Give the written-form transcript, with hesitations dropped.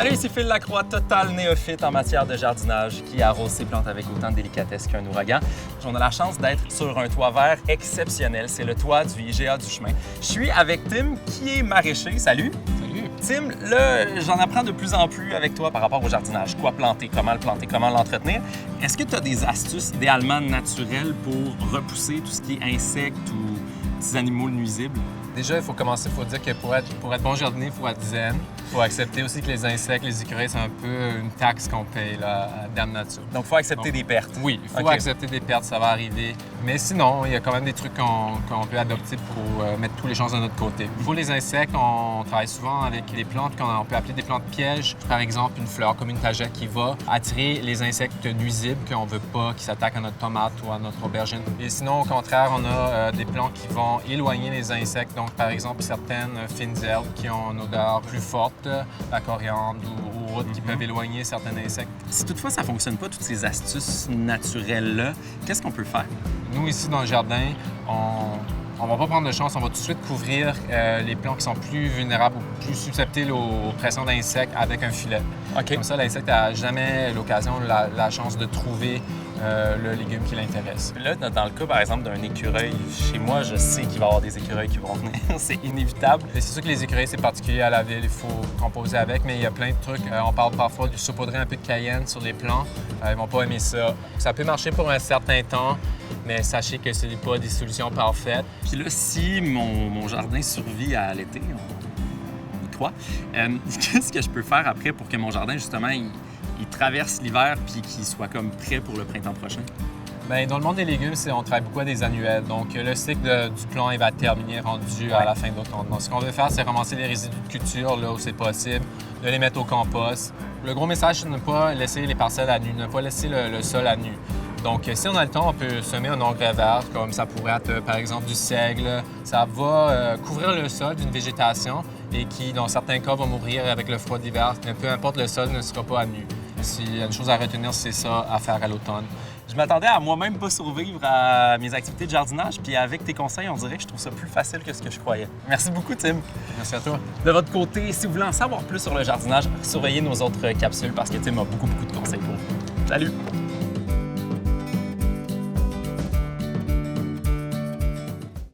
Salut, ici Phil Lacroix, total néophyte en matière de jardinage, qui arrose ses plantes avec autant de délicatesse qu'un ouragan. On a la chance d'être sur un toit vert exceptionnel. C'est le toit du IGA du chemin. Je suis avec Tim, qui est maraîcher. Salut! Salut! Tim, là, j'en apprends de plus en plus avec toi par rapport au jardinage. Quoi planter, comment l'entretenir. Est-ce que tu as des astuces idéalement naturelles pour repousser tout ce qui est insectes ou petits animaux nuisibles? Déjà, il faut dire que pour être bon jardinier, il faut être zen. Il faut accepter aussi que les insectes, les écureuils, c'est un peu une taxe qu'on paye là, à Dame Nature. Donc, il faut accepter des pertes. Oui, il faut accepter des pertes, ça va arriver. Mais sinon, il y a quand même des trucs qu'on peut adopter pour mettre toutes les chances de notre côté. Pour les insectes, on travaille souvent avec des plantes qu'on peut appeler des plantes pièges. Par exemple, une fleur comme une tagette qui va attirer les insectes nuisibles qu'on ne veut pas, qui s'attaquent à notre tomate ou à notre aubergine. Et sinon, au contraire, on a des plantes qui vont éloigner les insectes. Donc, par exemple, certaines fines herbes qui ont une odeur plus forte, la coriandre ou autres, qui peuvent éloigner certains insectes. Si toutefois ça ne fonctionne pas, toutes ces astuces naturelles-là, qu'est-ce qu'on peut faire? Nous, ici, dans le jardin, on ne va pas prendre de chance, on va tout de suite couvrir les plants qui sont plus vulnérables ou plus susceptibles aux pressions d'insectes avec un filet. Okay. Comme ça, l'insecte n'a jamais l'occasion, la chance de trouver le légume qui l'intéresse. Là, dans le cas, par exemple, d'un écureuil, chez moi, je sais qu'il va y avoir des écureuils qui vont venir. C'est inévitable. Et c'est sûr que les écureuils, c'est particulier à la ville, il faut composer avec, mais il y a plein de trucs. On parle parfois du saupoudrer un peu de cayenne sur les plants. Ils vont pas aimer ça. Ça peut marcher pour un certain temps, mais sachez que ce n'est pas des solutions parfaites. Puis là, si mon jardin survit à l'été, on y croit, qu'est-ce que je peux faire après pour que mon jardin, justement, il traverse l'hiver puis qu'il soit comme prêt pour le printemps prochain? Bien, dans le monde des légumes, on travaille beaucoup à des annuels. Donc, le cycle du plant, il va terminer rendu à la fin d'automne. Donc, ce qu'on veut faire, c'est ramasser les résidus de culture là où c'est possible, de les mettre au compost. Le gros message, c'est de ne pas laisser les parcelles à nu, ne pas laisser le sol à nu. Donc, si on a le temps, on peut semer un engrais vert, comme ça pourrait être, par exemple, du seigle. Ça va couvrir le sol d'une végétation et qui, dans certains cas, va mourir avec le froid d'hiver. Mais peu importe, le sol ne sera pas à nu. S'il y a une chose à retenir, c'est ça à faire à l'automne. Je m'attendais à moi-même pas survivre à mes activités de jardinage, puis avec tes conseils, on dirait que je trouve ça plus facile que ce que je croyais. Merci beaucoup, Tim. Merci à toi. De votre côté, si vous voulez en savoir plus sur le jardinage, surveillez nos autres capsules parce que Tim a beaucoup de conseils pour vous. Salut!